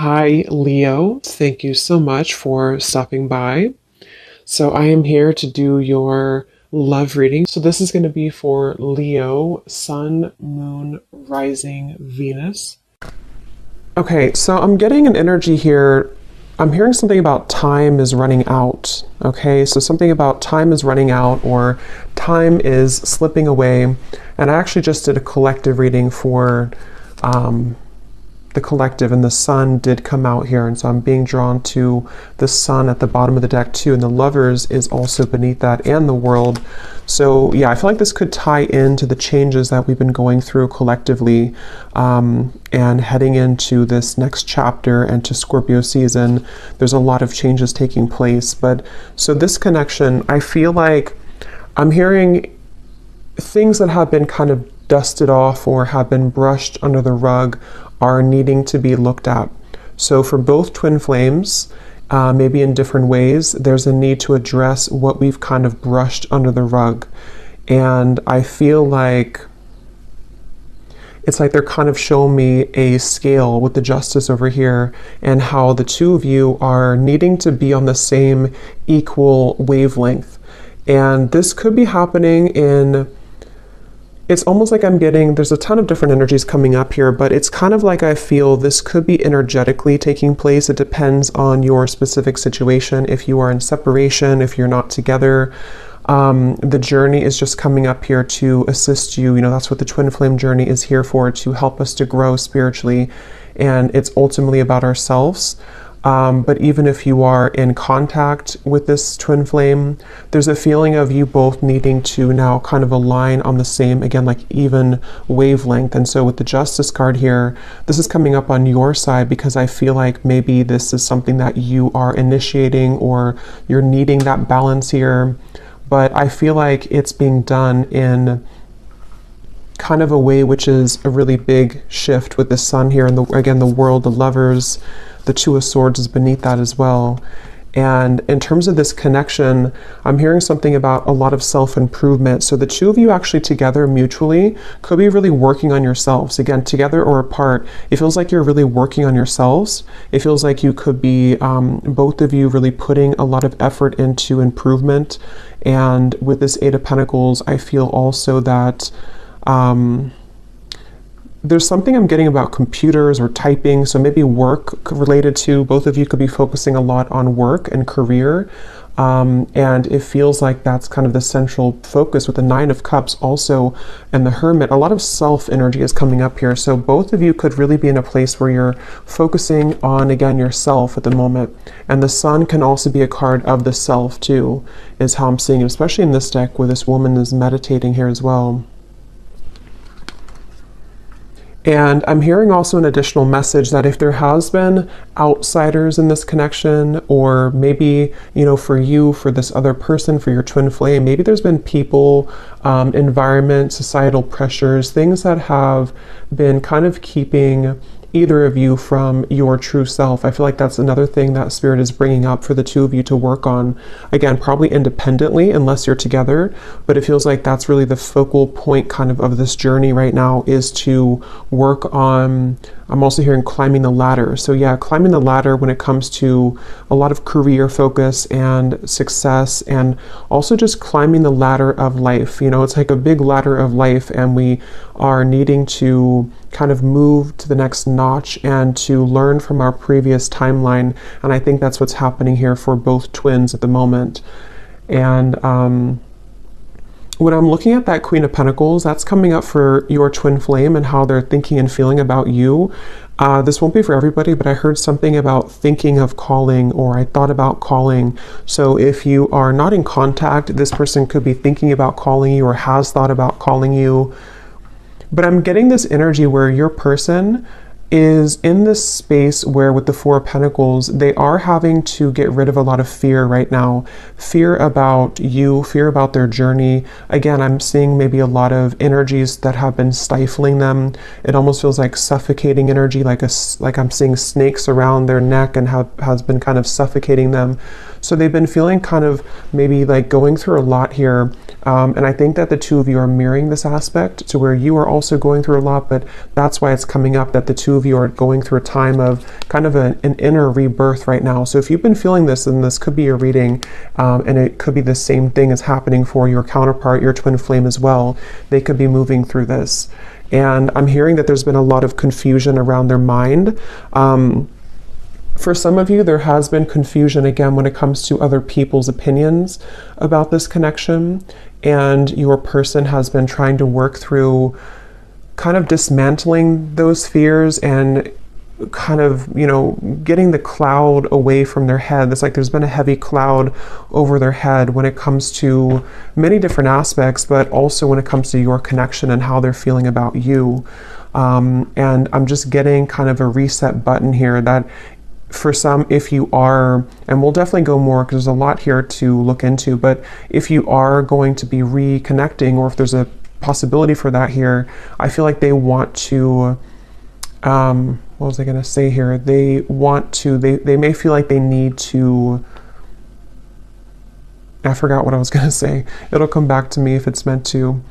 Hi, Leo. Thank you so much for stopping by. So, I am here to do your love reading. So, this is going to be for Leo, Sun, Moon, Rising, Venus. Okay, so I'm getting an energy here. I'm hearing something about time is running out. Okay, so something about time is running out or time is slipping away. And I actually just did a collective reading for the collective, and the sun did come out here, and so I'm being drawn to the sun at the bottom of the deck too, and the lovers is also beneath that, and the world. So yeah, I feel like this could tie into the changes that we've been going through collectively, and heading into this next chapter and to Scorpio season. There's a lot of changes taking place, but so this connection, I feel like I'm hearing things that have been kind of dusted off or have been brushed under the rug are needing to be looked at. So for both twin flames, maybe in different ways, there's a need to address what we've kind of brushed under the rug. And I feel like it's like they're kind of showing me a scale with the justice over here and how the two of you are needing to be on the same equal wavelength. And this could be happening in, it's almost like I'm getting, there's a ton of different energies coming up here, but it's kind of like I feel this could be energetically taking place. It depends on your specific situation. If you are in separation, if you're not together, the journey is just coming up here to assist you. You know, that's what the twin flame journey is here for, to help us to grow spiritually. And it's ultimately about ourselves. But even if you are in contact with this twin flame, there's a feeling of you both needing to now kind of align on the same, again, like even wavelength. And so with the Justice card here, this is coming up on your side because I feel like maybe this is something that you are initiating or you're needing that balance here. But I feel like it's being done in kind of a way which is a really big shift with the sun here. And again, the world, the lovers, the Two of Swords is beneath that as well. And in terms of this connection, I'm hearing something about a lot of self-improvement. So the two of you actually together mutually could be really working on yourselves. Again, together or apart, it feels like you're really working on yourselves. It feels like you could be, both of you really putting a lot of effort into improvement. And with this Eight of Pentacles, I feel also that there's something I'm getting about computers or typing, so maybe work related to, both of you could be focusing a lot on work and career, and it feels like that's kind of the central focus with the Nine of Cups also, and the Hermit. A lot of self energy is coming up here, so both of you could really be in a place where you're focusing on, again, yourself at the moment. And the Sun can also be a card of the self too, is how I'm seeing it, especially in this deck where this woman is meditating here as well. And I'm hearing also an additional message that if there has been outsiders in this connection, or maybe, you know, for you, for this other person, for your twin flame, maybe there's been people, environment, societal pressures, things that have been kind of keeping either of you from your true self. I feel like that's another thing that Spirit is bringing up for the two of you to work on. Again, probably independently unless you're together, but it feels like that's really the focal point kind of this journey right now, is to work on, I'm also hearing climbing the ladder. So yeah, climbing the ladder when it comes to a lot of career focus and success, and also just climbing the ladder of life. You know, it's like a big ladder of life, and we are needing to kind of move to the next notch and to learn from our previous timeline. And I think that's what's happening here for both twins at the moment. And when I'm looking at that Queen of Pentacles, that's coming up for your twin flame and how they're thinking and feeling about you. This won't be for everybody, but I heard something about thinking of calling, or I thought about calling. So if you are not in contact, this person could be thinking about calling you or has thought about calling you. But I'm getting this energy where your person is in this space where, with the Four of Pentacles, they are having to get rid of a lot of fear right now. Fear about you, fear about their journey. Again, I'm seeing maybe a lot of energies that have been stifling them. It almost feels like suffocating energy, like I'm seeing snakes around their neck and has been kind of suffocating them. So they've been feeling kind of maybe like going through a lot here. And I think that the two of you are mirroring this aspect to where you are also going through a lot, but that's why it's coming up that the two of you are going through a time of kind of an inner rebirth right now. So if you've been feeling this, then this could be your reading, and it could be the same thing as happening for your counterpart, your twin flame as well. They could be moving through this. And I'm hearing that there's been a lot of confusion around their mind. For some of you, there has been confusion again when it comes to other people's opinions about this connection, and your person has been trying to work through kind of dismantling those fears and kind of, you know, getting the cloud away from their head. It's like there's been a heavy cloud over their head when it comes to many different aspects, but also when it comes to your connection and how they're feeling about you. And I'm just getting kind of a reset button here that for some, if you are, and we'll definitely go more because there's a lot here to look into, but if you are going to be reconnecting, or if there's a possibility for that here, I feel like they want to, what was I going to say here? They want to, they may feel like they need to, I forgot what I was going to say. It'll come back to me if it's meant to.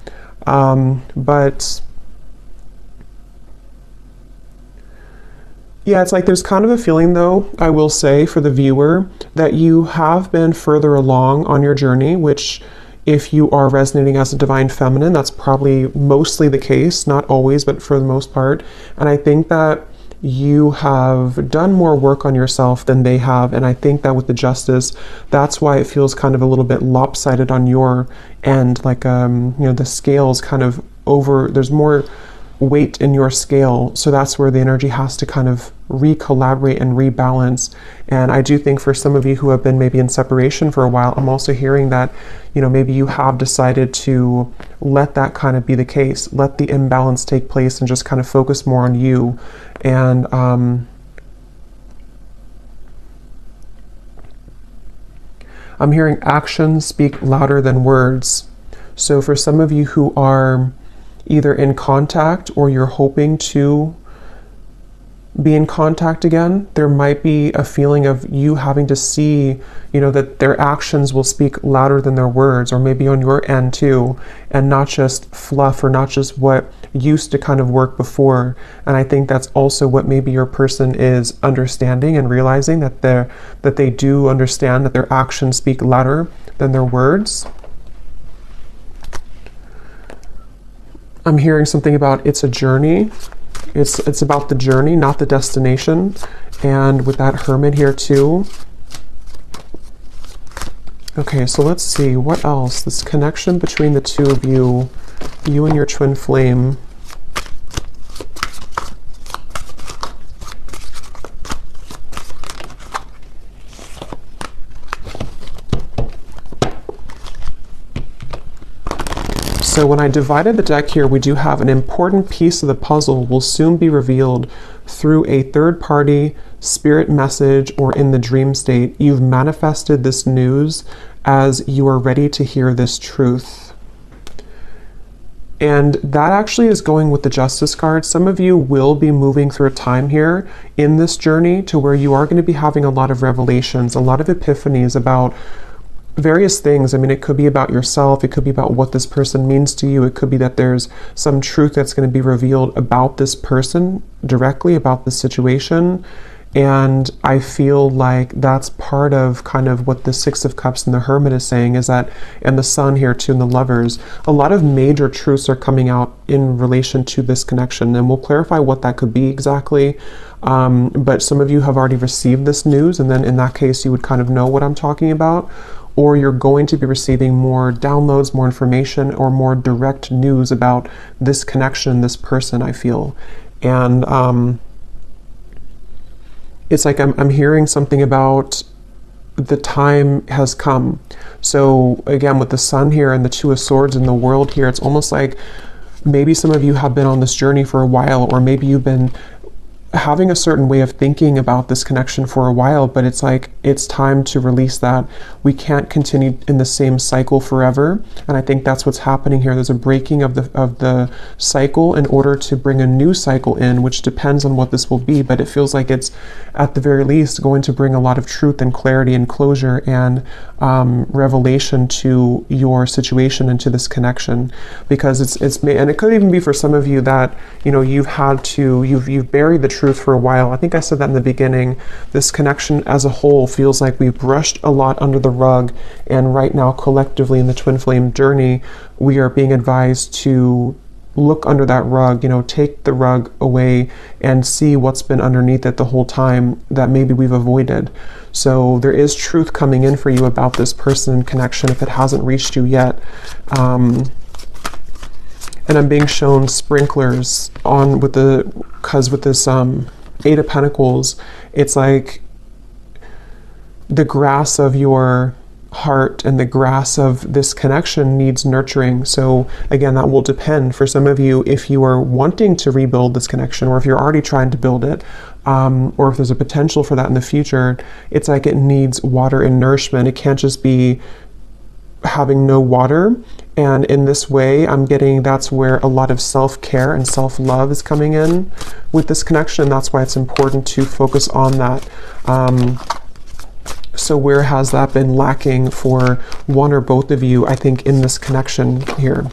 But yeah, it's like there's kind of a feeling though, I will say for the viewer, that you have been further along on your journey, which if you are resonating as a divine feminine, that's probably mostly the case, not always, but for the most part. And I think that you have done more work on yourself than they have. And I think that with the justice, that's why it feels kind of a little bit lopsided on your end. Like, you know, the scale's kind of over, there's more weight in your scale. So that's where the energy has to kind of re-collaborate and rebalance. And I do think for some of you who have been maybe in separation for a while, I'm also hearing that, you know, maybe you have decided to let that kind of be the case, let the imbalance take place and just kind of focus more on you. And I'm hearing actions speak louder than words. So for some of you who are either in contact or you're hoping to be in contact again, there might be a feeling of you having to see, you know, that their actions will speak louder than their words, or maybe on your end too, and not just fluff or not just what used to kind of work before. And I think that's also what maybe your person is understanding and realizing, that they do understand that their actions speak louder than their words. I'm hearing something about it's a journey. It's about the journey, not the destination. And with that Hermit here too. Okay, so let's see what else. This connection between the two of you and your twin flame. So when I divided the deck here, we do have an important piece of the puzzle will soon be revealed through a third-party spirit message or in the dream state. You've manifested this news as you are ready to hear this truth. And that actually is going with the Justice card. Some of you will be moving through a time here in this journey to where you are going to be having a lot of revelations, a lot of epiphanies about various things. I mean, it could be about yourself, it could be about what this person means to you, it could be that there's some truth that's going to be revealed about this person directly, about the situation. And I feel like that's part of kind of what the Six of Cups and the Hermit is saying, is that, and the Sun here too, and the Lovers, a lot of major truths are coming out in relation to this connection, and we'll clarify what that could be exactly. But some of you have already received this news, and then in that case you would kind of know what I'm talking about, or you're going to be receiving more downloads, more information, or more direct news about this connection, this person, I feel. And it's like I'm hearing something about the time has come. So again, with the Sun here and the Two of Swords and the World here, it's almost like maybe some of you have been on this journey for a while, or maybe you've been having a certain way of thinking about this connection for a while, but it's like it's time to release that. We can't continue in the same cycle forever, and I think that's what's happening here. There's a breaking of the cycle in order to bring a new cycle in, which depends on what this will be, but it feels like it's at the very least going to bring a lot of truth and clarity and closure and revelation to your situation and to this connection, because it's and it could even be for some of you that, you know, you've buried the truth for a while. I think I said that in the beginning. This connection as a whole feels like we've brushed a lot under the rug, and right now collectively in the twin flame journey we are being advised to look under that rug, you know, take the rug away and see what's been underneath it the whole time that maybe we've avoided. So there is truth coming in for you about this person and connection if it hasn't reached you yet. And I'm being shown sprinklers on with this Eight of Pentacles, it's like the grass of your heart and the grass of this connection needs nurturing. So again, that will depend for some of you if you are wanting to rebuild this connection, or if you're already trying to build it, or if there's a potential for that in the future. It's like it needs water and nourishment. It can't just be having no water. And in this way, I'm getting that's where a lot of self-care and self-love is coming in with this connection. That's why it's important to focus on that. So where has that been lacking for one or both of you, I think, in this connection here?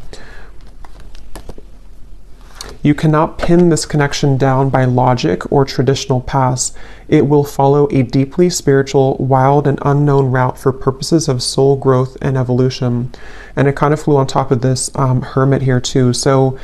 You cannot pin this connection down by logic or traditional paths. It will follow a deeply spiritual, wild, and unknown route for purposes of soul growth and evolution. And it kind of flew on top of this Hermit here too. So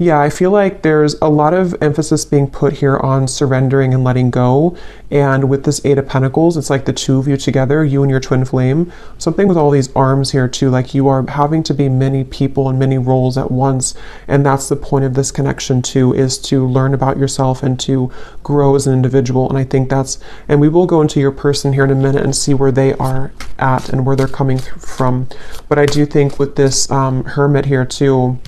yeah, I feel like there's a lot of emphasis being put here on surrendering and letting go. And with this Eight of Pentacles, it's like the two of you together, you and your twin flame. Something with all these arms here too, like you are having to be many people and many roles at once. And that's the point of this connection too, is to learn about yourself and to grow as an individual. And I think and we will go into your person here in a minute and see where they are at and where they're coming from. But I do think with this Hermit here too,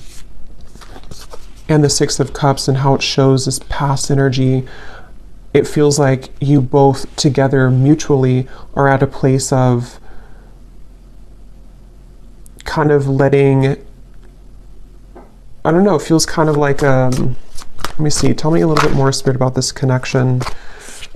and the Six of Cups and how it shows this past energy, it feels like you both together mutually are at a place of kind of letting, I don't know, it feels kind of like, let me see, tell me a little bit more, Spirit, about this connection.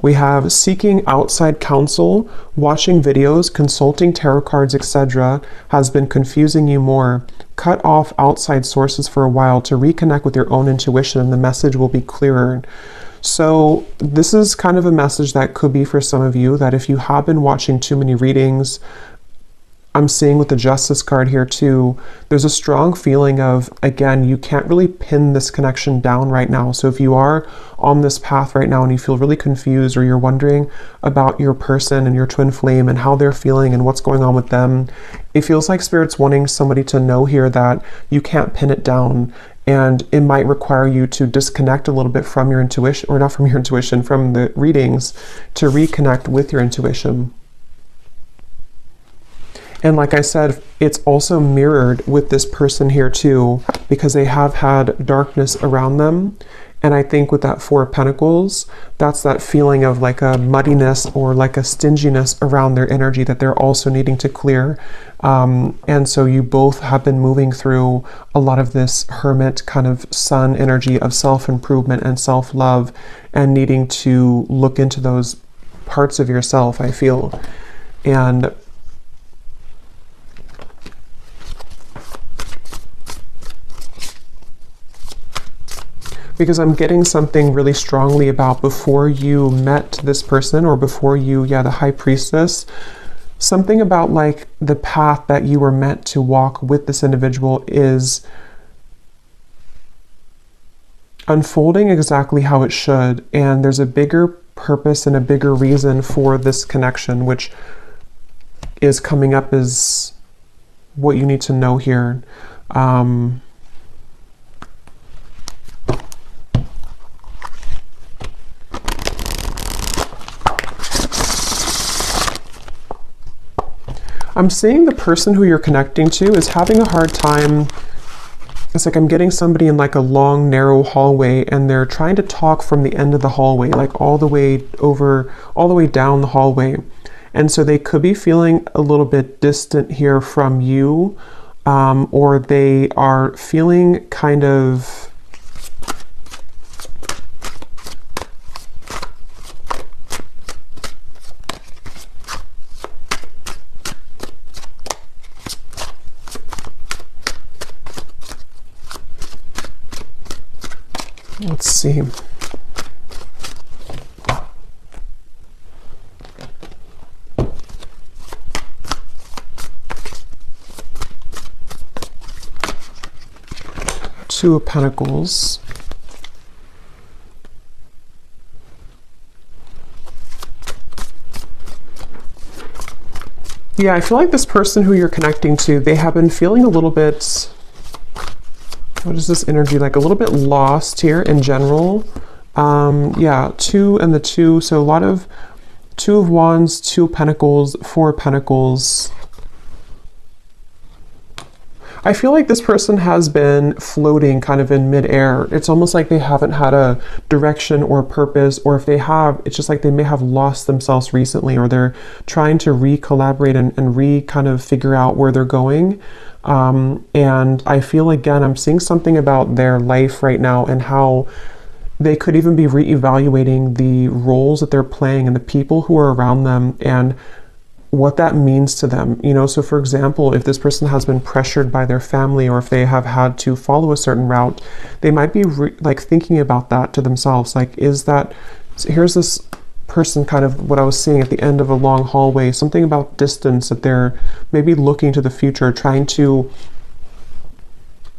We have seeking outside counsel, watching videos, consulting tarot cards, etc. has been confusing you more. Cut off outside sources for a while to reconnect with your own intuition, and the message will be clearer. So this is kind of a message that could be for some of you, that if you have been watching too many readings, I'm seeing with the Justice card here too, there's a strong feeling of, again, you can't really pin this connection down right now. So if you are on this path right now and you feel really confused, or you're wondering about your person and your twin flame and how they're feeling and what's going on with them, it feels like Spirit's wanting somebody to know here that you can't pin it down. And it might require you to disconnect a little bit from your intuition, or not from your intuition, from the readings, to reconnect with your intuition. And like I said, it's also mirrored with this person here too, because they have had darkness around them. And I think with that Four of Pentacles, that's that feeling of like a muddiness or like a stinginess around their energy that they're also needing to clear. And so you both have been moving through a lot of this Hermit kind of sun energy of self-improvement and self-love, and needing to look into those parts of yourself, I feel. And because I'm getting something really strongly about before you met this person, or before you, the High Priestess, something about like the path that you were meant to walk with this individual is unfolding exactly how it should. And there's a bigger purpose and a bigger reason for this connection, which is coming up as what you need to know here. I'm seeing the person who you're connecting to is having a hard time It's like I'm getting somebody in like a long, narrow hallway, and they're trying to talk from the end of the hallway, like all the way down the hallway. And so they could be feeling a little bit distant here from you, or they are feeling kind of let's see. Two of Pentacles. Yeah, I feel like this person who you're connecting to, they have been feeling a little bit, what is this energy like? A little bit lost here in general. Yeah, 2 and the 2. So a lot of 2 of Wands, 2 of Pentacles, 4 of Pentacles. I feel like this person has been floating kind of in midair. It's almost like they haven't had a direction or a purpose, or if they have, it's just like they may have lost themselves recently, or they're trying to re-collaborate and kind of figure out where they're going. And I feel, again, I'm seeing something about their life right now and how they could even be re-evaluating the roles that they're playing and the people who are around them and what that means to them. You know, so for example, if this person has been pressured by their family, or if they have had to follow a certain route, they might be like thinking about that to themselves. Like, is that, so here's this person, kind of what I was seeing at the end of a long hallway, something about distance, that they're maybe looking to the future, trying to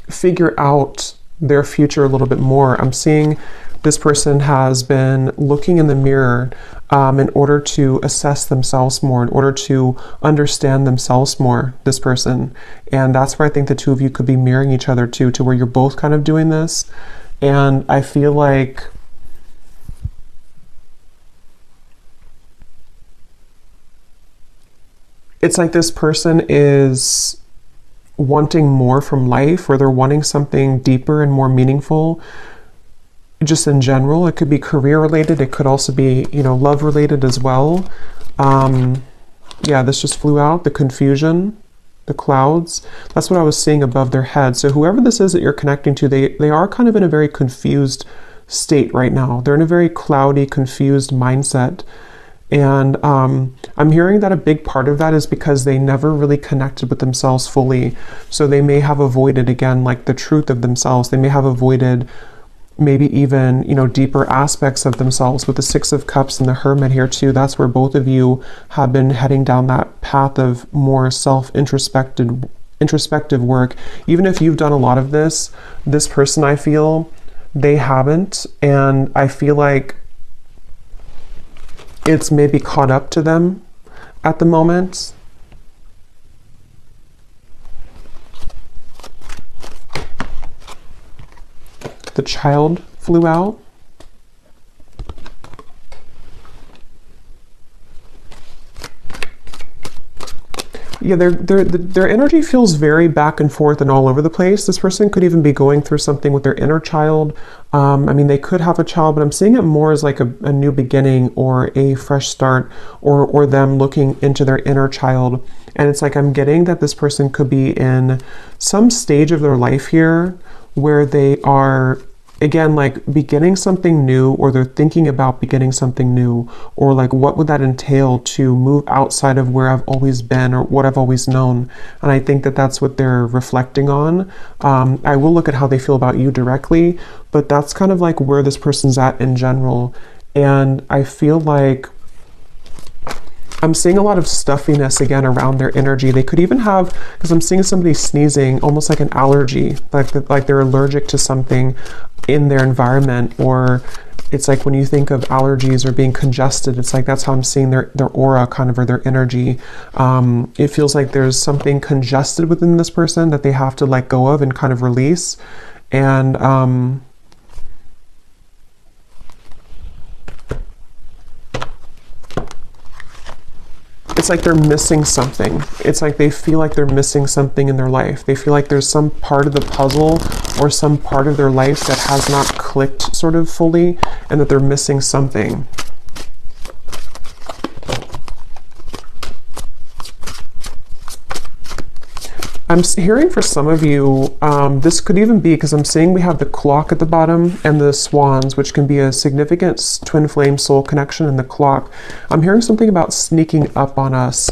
figure out their future a little bit more. I'm seeing this person has been looking in the mirror in order to assess themselves more, in order to understand themselves more, this person. And that's where I think the two of you could be mirroring each other to where you're both kind of doing this. And I feel like it's like this person is wanting more from life, or they're wanting something deeper and more meaningful. Just in general, it could be career related. It could also be, you know, love related as well. Yeah, this just flew out, the confusion, the clouds. That's what I was seeing above their head. So whoever this is that you're connecting to, they are kind of in a very confused state right now. They're in a very cloudy, confused mindset. And I'm hearing that a big part of that is because they never really connected with themselves fully. So they may have avoided, again, like the truth of themselves. They may have avoided maybe even, you know, deeper aspects of themselves. With the Six of Cups and the Hermit here too, that's where both of you have been heading down that path of more introspective work. Even if you've done a lot of this person, I feel, they haven't. And I feel like it's maybe caught up to them at the moment. The Child flew out. Yeah, their energy feels very back and forth and all over the place. This person could even be going through something with their inner child. I mean, they could have a child, but I'm seeing it more as like a new beginning or a fresh start, or them looking into their inner child. And it's like I'm getting that this person could be in some stage of their life here where they are, again, like beginning something new, or they're thinking about beginning something new, or like what would that entail to move outside of where I've always been or what I've always known. And I think that that's what they're reflecting on. I will look at how they feel about you directly, but that's kind of like where this person's at in general. And I feel like I'm seeing a lot of stuffiness again around their energy. They could even have, because I'm seeing somebody sneezing, almost like an allergy, like they're allergic to something in their environment. Or it's like when you think of allergies or being congested, it's like that's how I'm seeing their aura kind of, or their energy. It feels like there's something congested within this person that they have to let go of and kind of release. And it's like they're missing something. It's like they feel like they're missing something in their life. They feel like there's some part of the puzzle or some part of their life that has not clicked sort of fully, and that they're missing something. I'm hearing for some of you, this could even be because I'm seeing we have the clock at the bottom and the swans, which can be a significant twin flame soul connection in the clock. I'm hearing something about sneaking up on us,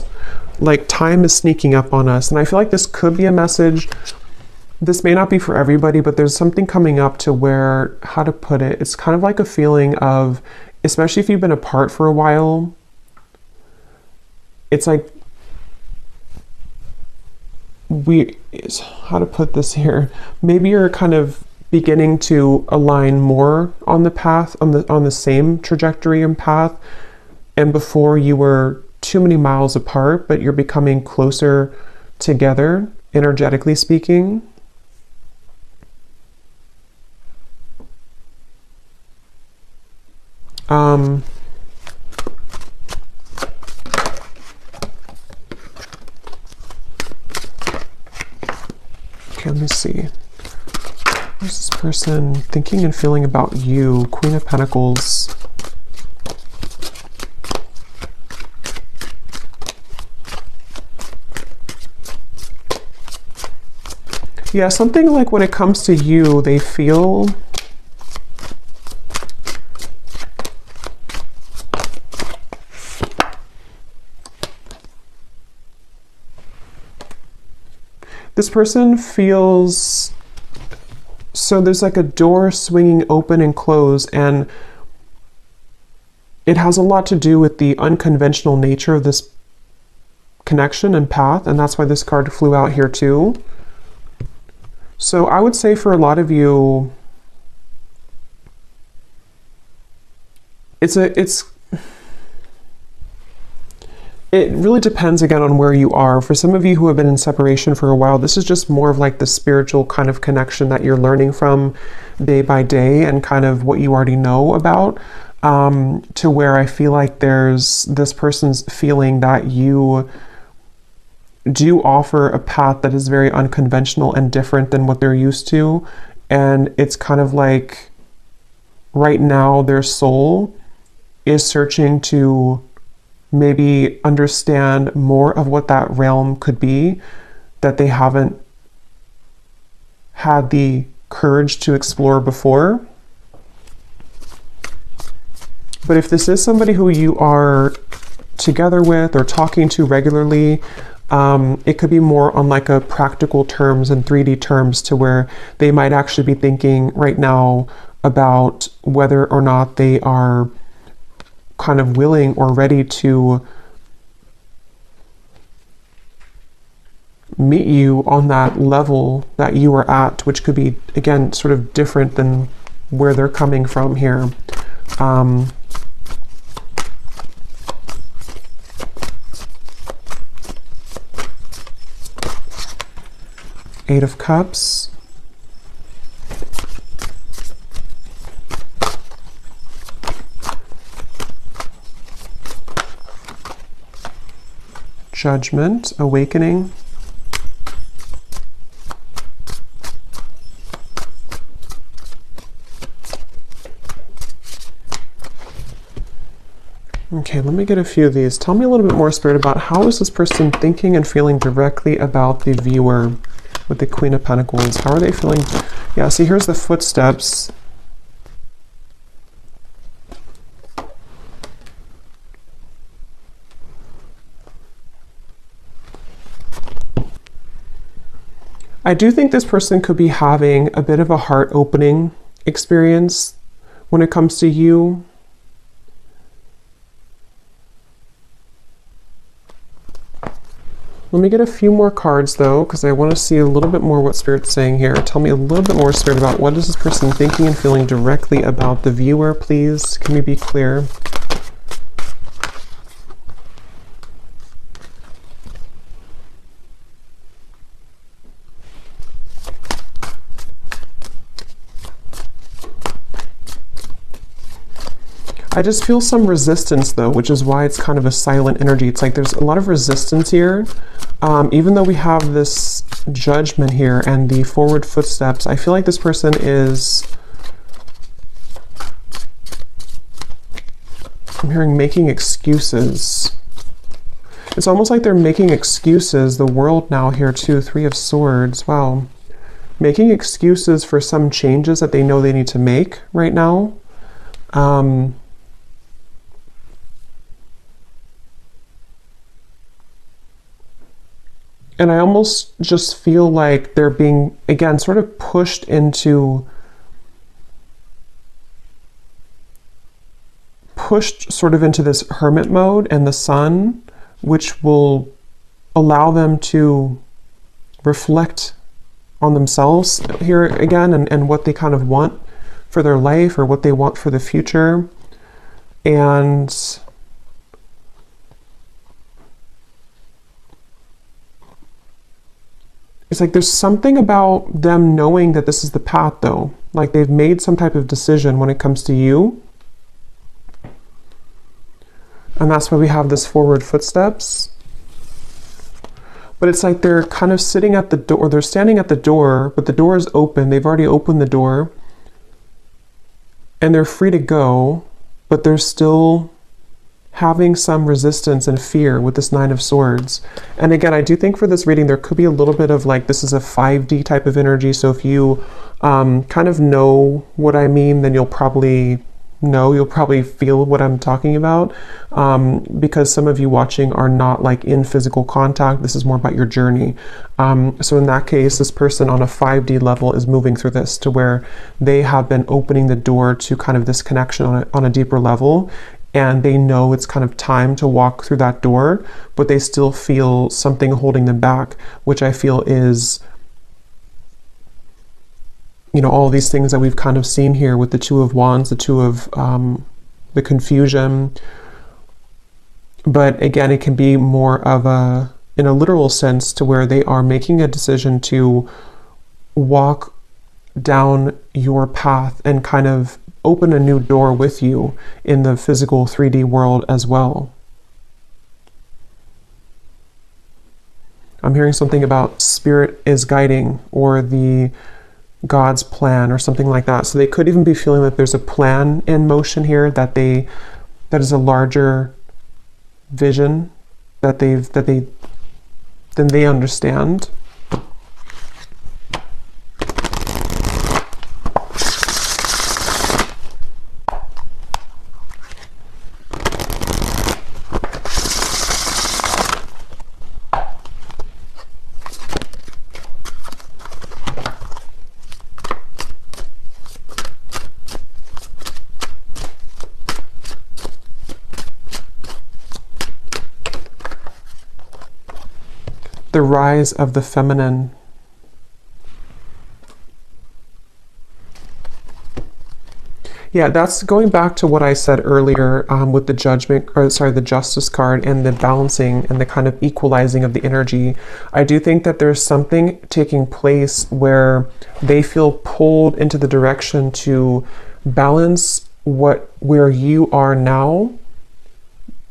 like time is sneaking up on us. And I feel like this could be a message. This may not be for everybody, but there's something coming up to where, how to put it, it's kind of like a feeling of, especially if you've been apart for a while, it's like, how to put this here, maybe you're kind of beginning to align more on the path, on the same trajectory and path, and before you were too many miles apart, but you're becoming closer together, energetically speaking. Okay, let me see. What's this person thinking and feeling about you? Queen of Pentacles. Yeah, something like when it comes to you, they feel this person feels, so there's like a door swinging open and close, and it has a lot to do with the unconventional nature of this connection and path, and that's why this card flew out here too. So I would say for a lot of you, it really depends again on where you are. For some of you who have been in separation for a while, this is just more of like the spiritual kind of connection that you're learning from day by day and kind of what you already know about, to where I feel like there's this person's feeling that you do offer a path that is very unconventional and different than what they're used to. And it's kind of like right now their soul is searching to maybe understand more of what that realm could be that they haven't had the courage to explore before. But if this is somebody who you are together with or talking to regularly, it could be more on like a practical terms and 3D terms, to where they might actually be thinking right now about whether or not they are kind of willing or ready to meet you on that level that you are at, which could be, again, sort of different than where they're coming from here. Eight of Cups. Judgment, Awakening. Okay, let me get a few of these. Tell me a little bit more, Spirit, about how is this person thinking and feeling directly about the viewer with the Queen of Pentacles? How are they feeling? Yeah, see, here's the footsteps. I do think this person could be having a bit of a heart-opening experience when it comes to you. Let me get a few more cards though, because I want to see a little bit more what Spirit's saying here. Tell me a little bit more, Spirit, about what is this person thinking and feeling directly about the viewer, please. Can we be clear? I just feel some resistance though, which is why it's kind of a silent energy. It's like there's a lot of resistance here. Even though we have this Judgment here and the forward footsteps, I feel like this person is, I'm hearing making excuses. It's almost like they're making excuses. The World now here too, Three of Swords. Wow. Making excuses for some changes that they know they need to make right now. And I almost just feel like they're being, again, sort of pushed sort of into this hermit mode and the Sun, which will allow them to reflect on themselves here again, and what they kind of want for their life or what they want for the future. And it's like there's something about them knowing that this is the path though. Like they've made some type of decision when it comes to you. And that's why we have this forward footsteps. But it's like they're kind of sitting at the door, they're standing at the door, but the door is open. They've already opened the door. And they're free to go, but they're still having some resistance and fear with this Nine of Swords. And again, I do think for this reading, there could be a little bit of like, this is a 5D type of energy. So if you kind of know what I mean, then you'll probably feel what I'm talking about, because some of you watching are not like in physical contact. This is more about your journey. So in that case, this person on a 5D level is moving through this to where they have been opening the door to kind of this connection on a deeper level. And they know it's kind of time to walk through that door, but they still feel something holding them back, which I feel is, you know, all these things that we've kind of seen here with the Two of Wands, the Two of the confusion. But again, it can be more of in a literal sense, to where they are making a decision to walk down your path and kind of open a new door with you in the physical 3D world as well. I'm hearing something about spirit is guiding, or the God's plan, or something like that. So they could even be feeling that there's a plan in motion here, that is a larger vision that they understand. The rise of the feminine. Yeah, that's going back to what I said earlier with the the Justice card and the balancing and the kind of equalizing of the energy. I do think that there's something taking place where they feel pulled into the direction to balance where you are now,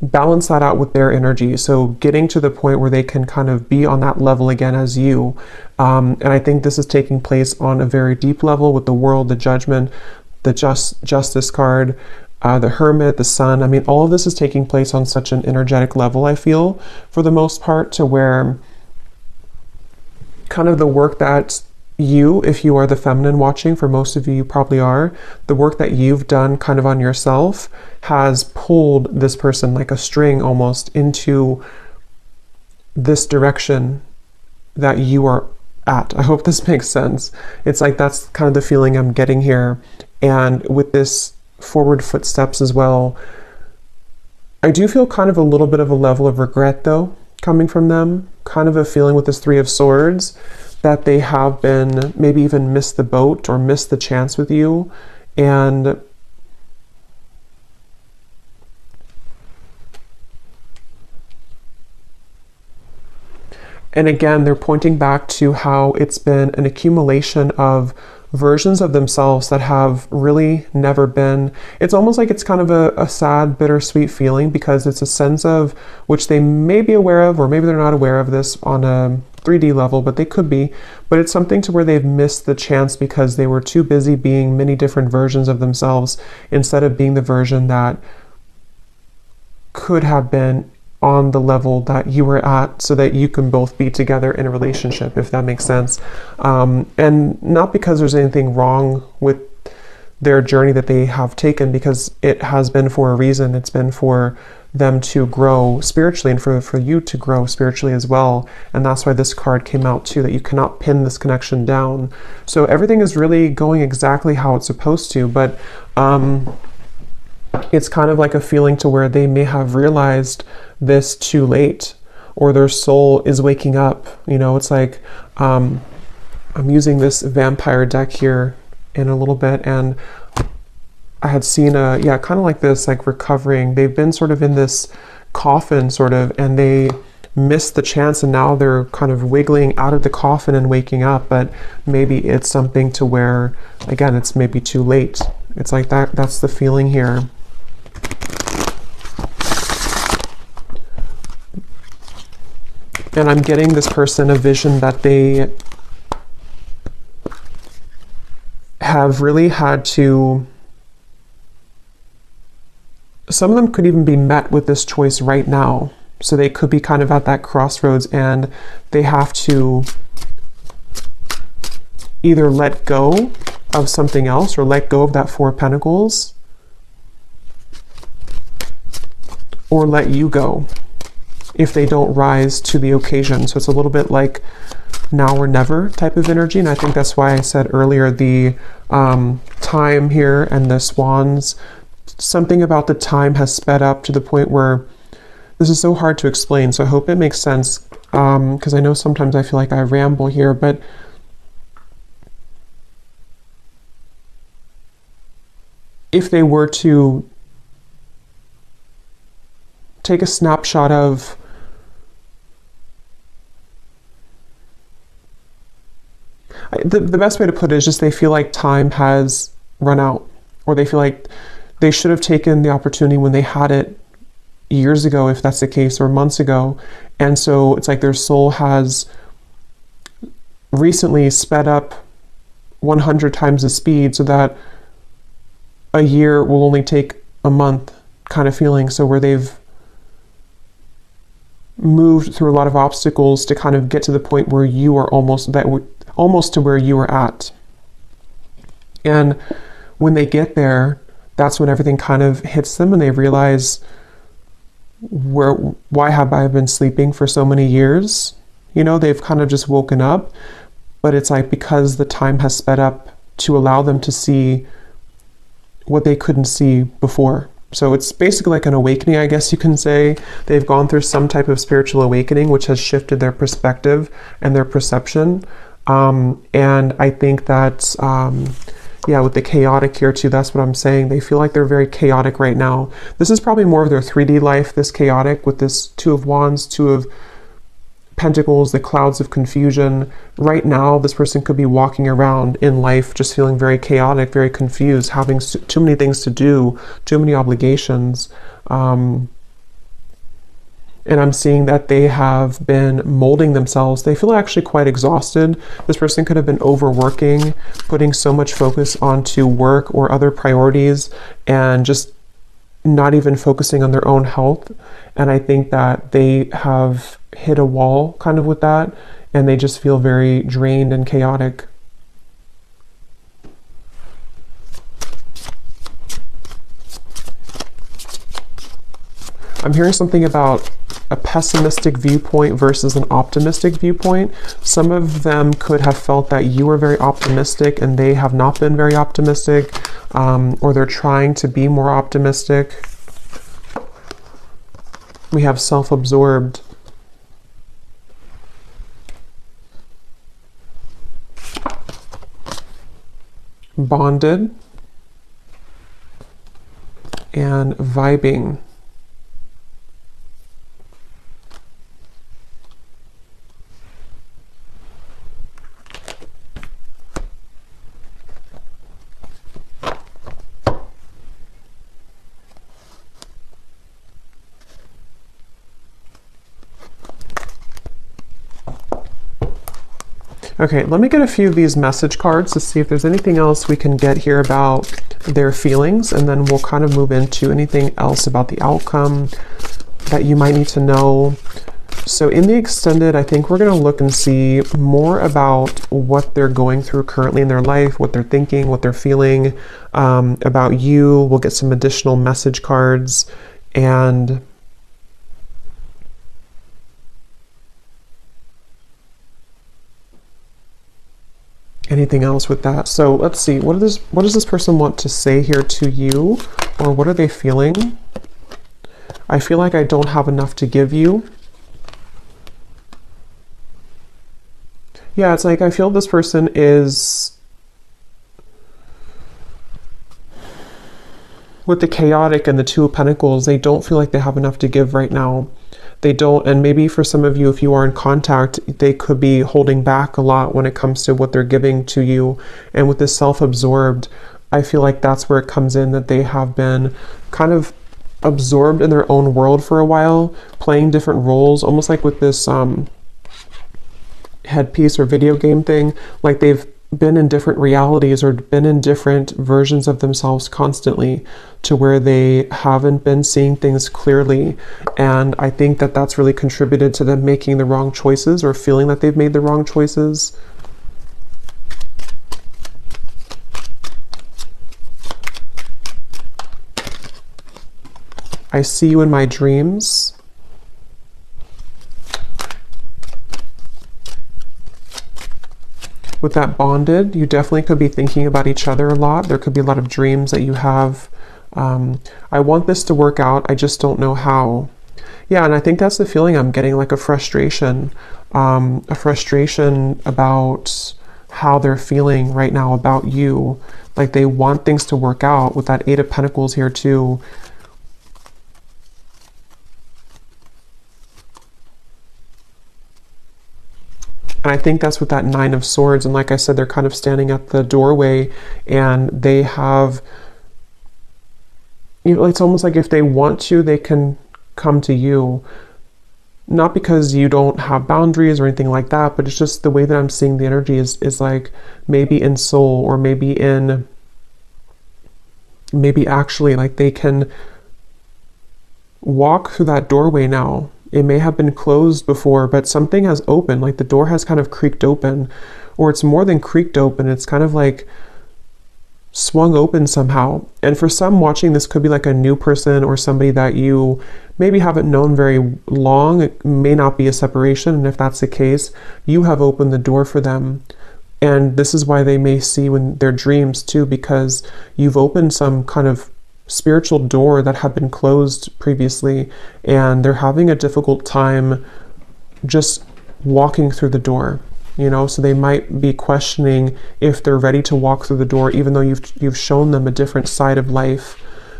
balance that out with their energy. So getting to the point where they can kind of be on that level again as you. And I think this is taking place on a very deep level with the World, the Judgment, the Justice card, the Hermit, the Sun. I mean, all of this is taking place on such an energetic level, I feel, for the most part, to where kind of the work that you, if you are the feminine watching, for most of you, you probably are, the work that you've done kind of on yourself has pulled this person like a string almost into this direction that you are at. I hope this makes sense. It's like that's kind of the feeling I'm getting here. And with this forward footsteps as well, I do feel kind of a little bit of a level of regret though coming from them, kind of a feeling with this Three of Swords that they have been maybe even missed the boat or missed the chance with you. And again, they're pointing back to how it's been an accumulation of versions of themselves that have really never been. It's almost like it's kind of a sad, bittersweet feeling, because it's a sense of which they may be aware of, or maybe they're not aware of this on a 3D level, but they could be. But it's something to where they've missed the chance because they were too busy being many different versions of themselves instead of being the version that could have been on the level that you were at, so that you can both be together in a relationship, if that makes sense. And not because there's anything wrong with their journey that they have taken, because it has been for a reason. It's been for them to grow spiritually, and for you to grow spiritually as well. And that's why this card came out too, that you cannot pin this connection down. So everything is really going exactly how it's supposed to, but it's kind of like a feeling to where they may have realized this too late, or their soul is waking up. You know, it's like, I'm using this vampire deck here in a little bit, and I had seen kind of like this, like recovering. They've been sort of in this coffin sort of, and they missed the chance, and now they're kind of wiggling out of the coffin and waking up. But maybe it's something to where, again, it's maybe too late. It's like that's the feeling here. And I'm getting this person a vision that they have really had to, some of them could even be met with this choice right now. So they could be kind of at that crossroads, and they have to either let go of something else, or let go of that Four of Pentacles, or let you go if they don't rise to the occasion. So it's a little bit like now or never type of energy. And I think that's why I said earlier the time here and the swans, something about the time has sped up to the point where this is so hard to explain. So I hope it makes sense, because I know sometimes I feel like I ramble here, but if they were to take a snapshot of the best way to put it is just they feel like time has run out, or they feel like they should have taken the opportunity when they had it years ago, if that's the case, or months ago. And so it's like their soul has recently sped up 100 times the speed, so that a year will only take a month kind of feeling. So where they've moved through a lot of obstacles to kind of get to the point where you are almost to where you were at. And when they get there, that's when everything kind of hits them, and they realize, why have I been sleeping for so many years? You know, they've kind of just woken up, but it's like because the time has sped up to allow them to see what they couldn't see before. So it's basically like an awakening, I guess you can say. They've gone through some type of spiritual awakening, which has shifted their perspective and their perception. And I think that, with the chaotic here too, that's what I'm saying. They feel like they're very chaotic right now. This is probably more of their 3D life, this chaotic, with this Two of Wands, Two of Pentacles, the clouds of confusion. Right now, this person could be walking around in life just feeling very chaotic, very confused, having too many things to do, too many obligations. And I'm seeing that they have been molding themselves. They feel actually quite exhausted. This person could have been overworking, putting so much focus onto work or other priorities, and just not even focusing on their own health. And I think that they have hit a wall kind of with that, and they just feel very drained and chaotic. I'm hearing something about a pessimistic viewpoint versus an optimistic viewpoint. Some of them could have felt that you were very optimistic and they have not been very optimistic, or they're trying to be more optimistic. We have self-absorbed. Bonded. And vibing. Okay, let me get a few of these message cards to see if there's anything else we can get here about their feelings, and then we'll kind of move into anything else about the outcome that you might need to know. So in the extended, I think we're going to look and see more about what they're going through currently in their life, what they're thinking, what they're feeling about you. We'll get some additional message cards, and anything else with that. So let's see, what does this person want to say here to you, or what are they feeling? I feel like I don't have enough to give you. Yeah, it's like I feel this person is, with the chaotic and the Two of Pentacles, they don't feel like they have enough to give right now. They don't, and maybe for some of you, if you are in contact, they could be holding back a lot when it comes to what they're giving to you. And with this self-absorbed, I feel like that's where it comes in, that they have been kind of absorbed in their own world for a while, playing different roles, almost like with this headpiece or video game thing, like they've been in different realities or been in different versions of themselves constantly, to where they haven't been seeing things clearly. And I think that that's really contributed to them making the wrong choices, or feeling that they've made the wrong choices. I see you in my dreams. With that bonded, you definitely could be thinking about each other a lot. There could be a lot of dreams that you have. I want this to work out, I just don't know how. Yeah, and I think that's the feeling I'm getting, like a frustration about how they're feeling right now about you. Like they want things to work out, with that Eight of Pentacles here too. And I think that's with that Nine of Swords. And like I said, they're kind of standing at the doorway, and they have, you know, it's almost like if they want to, they can come to you. Not because you don't have boundaries or anything like that, but it's just the way that I'm seeing the energy is like maybe in soul, or maybe actually like they can walk through that doorway now. It may have been closed before, but something has opened, like the door has kind of creaked open, or it's more than creaked open. It's kind of like swung open somehow. And for some watching, this could be like a new person, or somebody that you maybe haven't known very long. It may not be a separation. And if that's the case, you have opened the door for them. And this is why they may see when their dreams too, because you've opened some kind of spiritual door that had been closed previously, and they're having a difficult time just walking through the door, you know. So they might be questioning if they're ready to walk through the door, even though you've shown them a different side of life.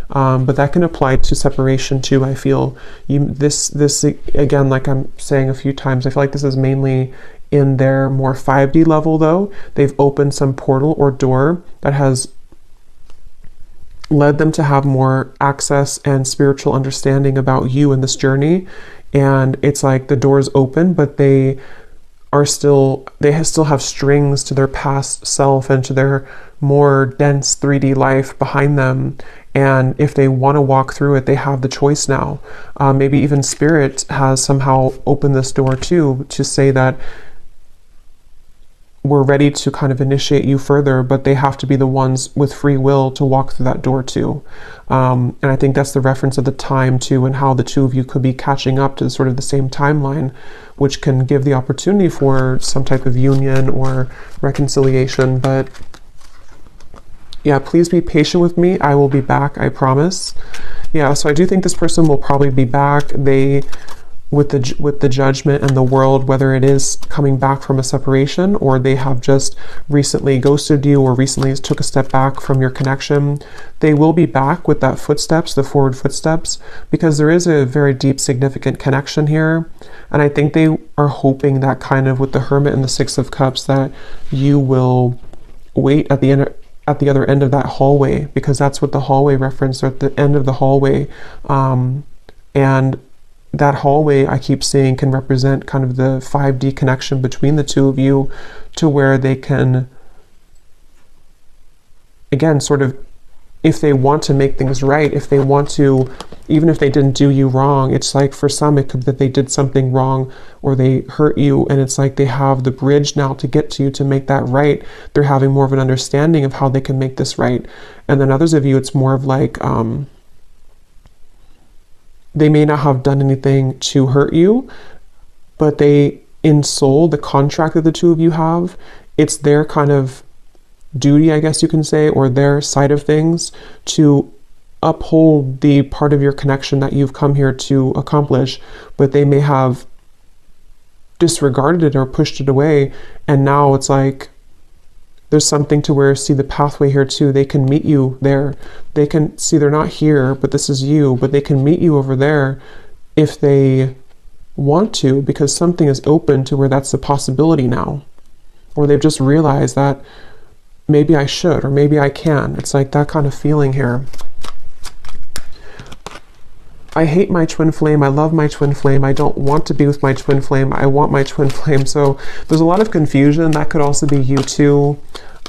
But that can apply to separation too. I feel this again, like I'm saying a few times, I feel like this is mainly in their more 5D level though. They've opened some portal or door that has led them to have more access and spiritual understanding about you in this journey. And it's like the door's open, but they still have strings to their past self and to their more dense 3D life behind them. And if they want to walk through it, they have the choice now. Maybe even Spirit has somehow opened this door too, to say that we're ready to kind of initiate you further, but they have to be the ones with free will to walk through that door too. And I think that's the reference of the time too, and how the two of you could be catching up to sort of the same timeline, which can give the opportunity for some type of union or reconciliation. But yeah, please be patient with me. I will be back, I promise. Yeah, so I do think this person will probably be back. With the Judgment and the World, whether it is coming back from a separation, or they have just recently ghosted you, or recently took a step back from your connection, they will be back with that footsteps, the forward footsteps, because there is a very deep, significant connection here. And I think they are hoping that kind of with the Hermit and the Six of Cups, that you will wait at the other end of that hallway, because that's what the hallway reference, or at the end of the hallway. And that hallway I keep seeing can represent kind of the 5D connection between the two of you, to where they can, again, sort of, if they want to make things right, if they want to, even if they didn't do you wrong, it's like for some it could be that they did something wrong or they hurt you, and it's like they have the bridge now to get to you to make that right. They're having more of an understanding of how they can make this right. And then others of you, it's more of like, they may not have done anything to hurt you, but they, in soul, the contract that the two of you have, it's their kind of duty, I guess you can say, or their side of things, to uphold the part of your connection that you've come here to accomplish, but they may have disregarded it or pushed it away. And now it's like there's something to where, see the pathway here too, they can meet you there. They can see they're not here, but this is you, but they can meet you over there if they want to, because something is open to where that's a possibility now. Or they've just realized that maybe I should, or maybe I can. It's like that kind of feeling here. I hate my twin flame. I love my twin flame. I don't want to be with my twin flame. I want my twin flame. So there's a lot of confusion. That could also be you too.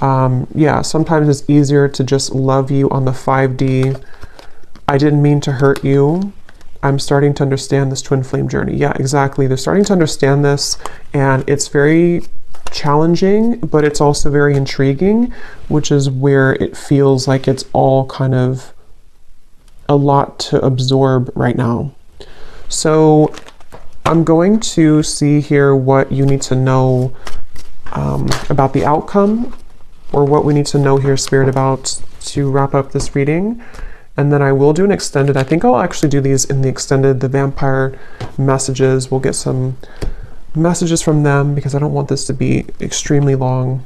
Yeah, sometimes it's easier to just love you on the 5D. I didn't mean to hurt you. I'm starting to understand this twin flame journey. Yeah, exactly. They're starting to understand this, and it's very challenging, but it's also very intriguing, which is where it feels like it's all kind of a lot to absorb right now. So I'm going to see here what you need to know about the outcome, or what we need to know here, Spirit, about to wrap up this reading. And then I will do an extended. I think I'll actually do these in the extended, the vampire messages. We'll get some messages from them because I don't want this to be extremely long.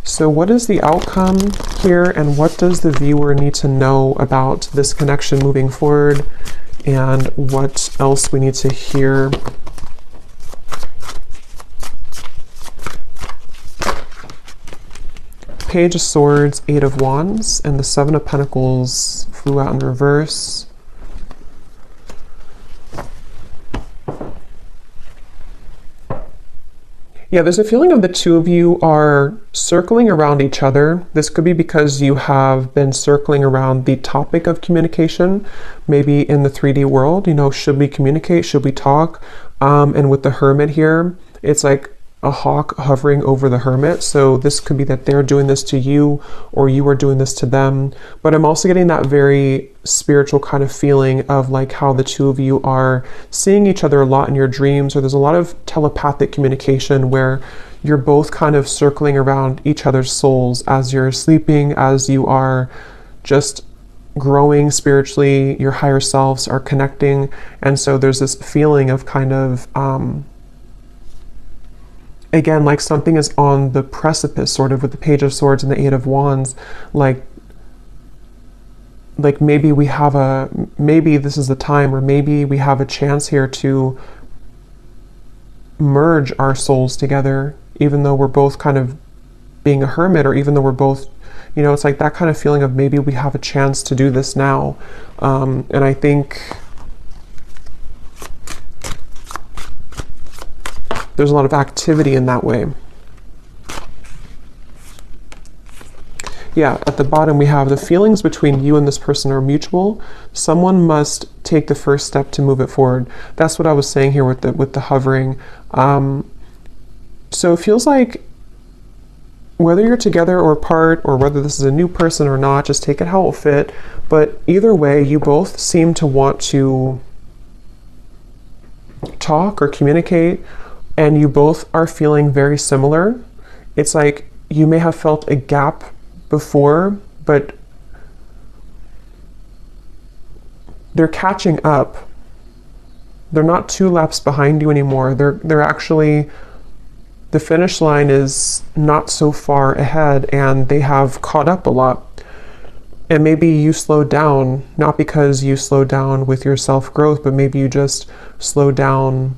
So what is the outcome here, and what does the viewer need to know about this connection moving forward, and what else we need to hear? Page of Swords, 8 of Wands, and the 7 of Pentacles flew out in reverse. Yeah, there's a feeling of the two of you are circling around each other. This could be because you have been circling around the topic of communication, maybe in the 3D world, you know, should we communicate? Should we talk? And with the Hermit here, it's like a hawk hovering over the Hermit. So this could be that they're doing this to you, or you are doing this to them. But I'm also getting that very spiritual kind of feeling of like how the two of you are seeing each other a lot in your dreams, or there's a lot of telepathic communication where you're both kind of circling around each other's souls as you're sleeping, as you are just growing spiritually, your higher selves are connecting. And so there's this feeling of kind of again, like something is on the precipice, sort of, with the Page of Swords and the 8 of Wands. Like maybe we have maybe this is the time, or maybe we have a chance here to merge our souls together, even though we're both kind of being a hermit, or even though we're both, you know, it's like that kind of feeling of maybe we have a chance to do this now. And I think there's a lot of activity in that way. Yeah, at the bottom we have the feelings between you and this person are mutual. Someone must take the first step to move it forward. That's what I was saying here with the hovering. So it feels like whether you're together or apart, or whether this is a new person or not, just take it how it will fit. But either way, you both seem to want to talk or communicate, and you both are feeling very similar. It's like you may have felt a gap before, but they're catching up. They're not 2 laps behind you anymore. They're actually, the finish line is not so far ahead, and they have caught up a lot. And maybe you slowed down, not because you slowed down with your self-growth, but maybe you just slowed down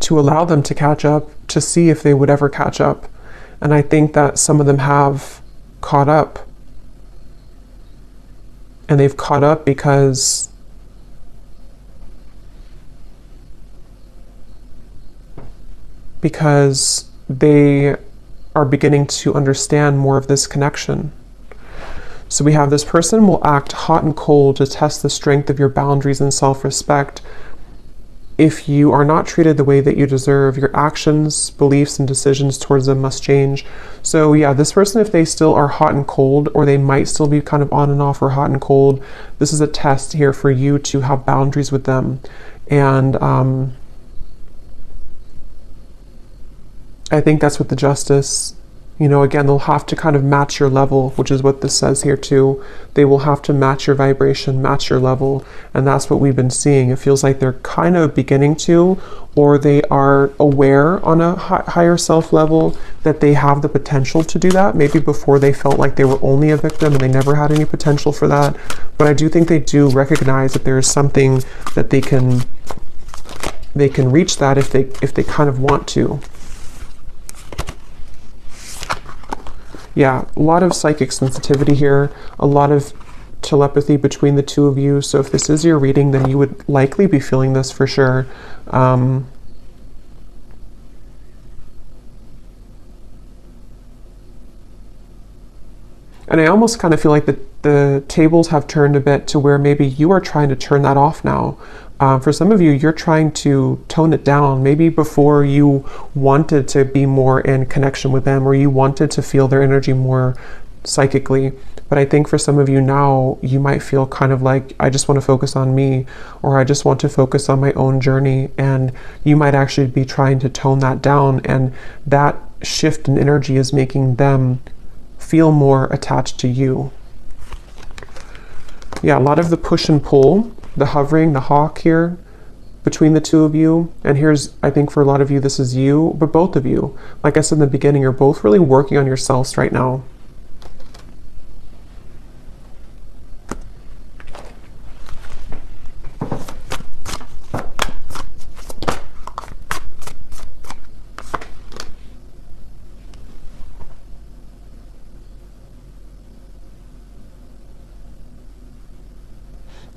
to allow them to catch up, to see if they would ever catch up. And I think that some of them have caught up. And they've caught up because they are beginning to understand more of this connection. So we have this person will act hot and cold to test the strength of your boundaries and self-respect. If you are not treated the way that you deserve, your actions, beliefs, and decisions towards them must change. So yeah, this person, if they still are hot and cold, or they might still be kind of on and off or hot and cold, this is a test here for you to have boundaries with them. And I think that's what the Justice, you know, again, they'll have to kind of match your level, which is what this says here too. They will have to match your vibration, match your level. And that's what we've been seeing. It feels like they're kind of beginning to, or they are aware on a higher self level that they have the potential to do that. Maybe before they felt like they were only a victim and they never had any potential for that. But I do think they do recognize that there is something that they can reach that if they kind of want to. Yeah, a lot of psychic sensitivity here, a lot of telepathy between the two of you. So if this is your reading, then you would likely be feeling this for sure. And I almost kind of feel like the tables have turned a bit to where maybe you are trying to turn that off now. For some of you, you're trying to tone it down. Maybe before you wanted to be more in connection with them, or you wanted to feel their energy more psychically. But I think for some of you now, you might feel kind of like, I just want to focus on me, or I just want to focus on my own journey. And you might actually be trying to tone that down. And that shift in energy is making them feel more attached to you. Yeah, a lot of the push and pull, the hovering, the hawk here between the two of you. And here's, I think for a lot of you, this is you, but both of you, like I said in the beginning, you're both really working on yourselves right now.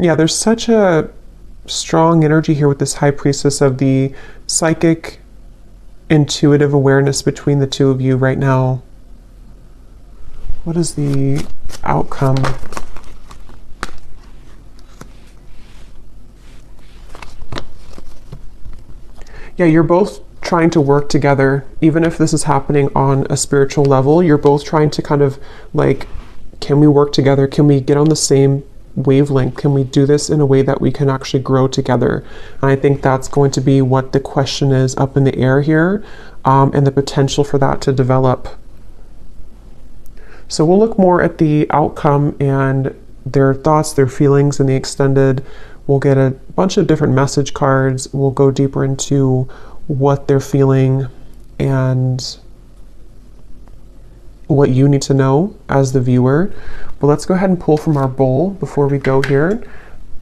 Yeah, there's such a strong energy here with this High Priestess of the psychic, intuitive awareness between the two of you right now. What is the outcome? Yeah, you're both trying to work together. Even if this is happening on a spiritual level, you're both trying to kind of like, can we work together? Can we get on the same wavelength? Can we do this in a way that we can actually grow together? And I think that's going to be what the question is up in the air here, and the potential for that to develop. So we'll look more at the outcome and their thoughts, their feelings in the extended. We'll get a bunch of different message cards. We'll go deeper into what they're feeling and what you need to know as the viewer. But let's go ahead and pull from our bowl before we go here.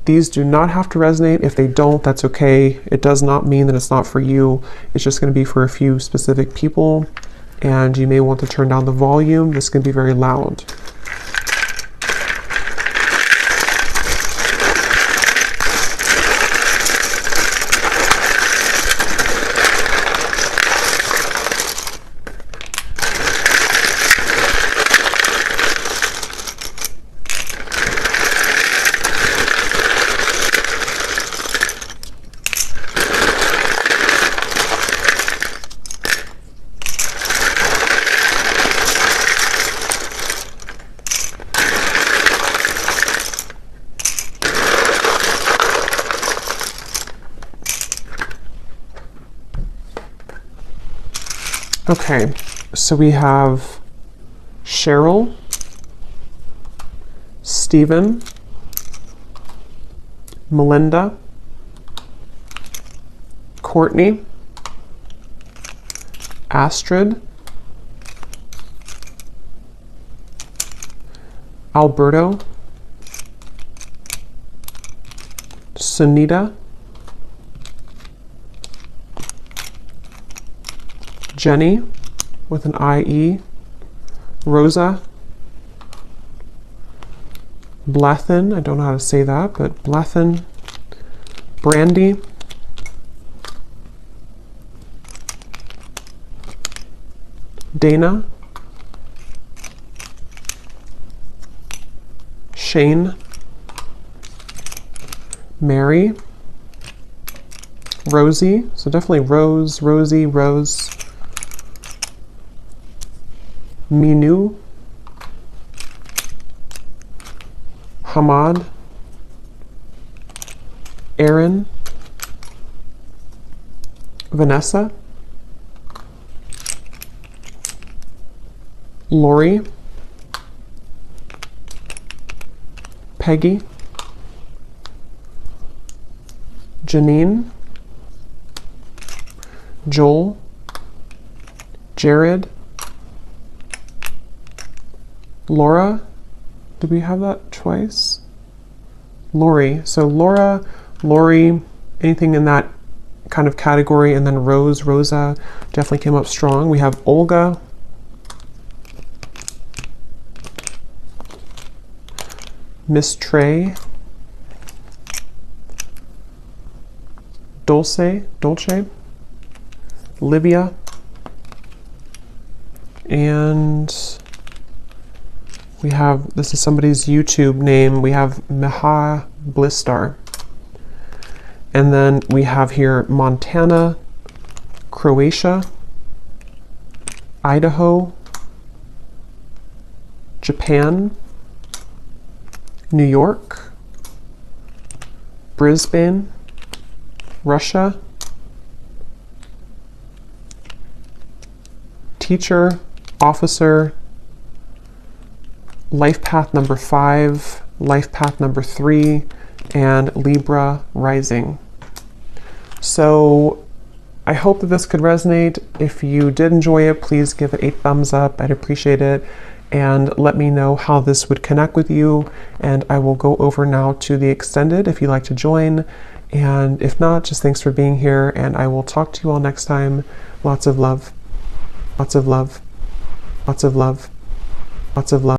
These do not have to resonate. If they don't, that's okay. It does not mean that it's not for you. It's just going to be for a few specific people. And you may want to turn down the volume. This can be very loud. Okay, so we have Cheryl, Stephen, Melinda, Courtney, Astrid, Alberto, Sunita, Jenny with an IE, Rosa, Blethen, I don't know how to say that, but Blethen, Brandy, Dana, Shane, Mary, Rosie, so definitely Rose, Rosie, Rose, Minu, Hamad, Aaron, Vanessa, Lori, Peggy, Janine, Joel, Jared, Laura, did we have that twice? Lori, so Laura, Lori, anything in that kind of category, and then Rose, Rosa definitely came up strong. We have Olga, Miss Trey, Dolce, Livia, and we have, this is somebody's YouTube name, we have Meha Blistar. And then we have here Montana, Croatia, Idaho, Japan, New York, Brisbane, Russia, teacher, officer, life path number 5, life path number 3, and Libra rising. So I hope that this could resonate. If you did enjoy it, please give it a thumbs up. I'd appreciate it. And let me know how this would connect with you. And I will go over now to the extended if you'd like to join. And if not, just thanks for being here. And I will talk to you all next time. Lots of love. Lots of love. Lots of love. Lots of love.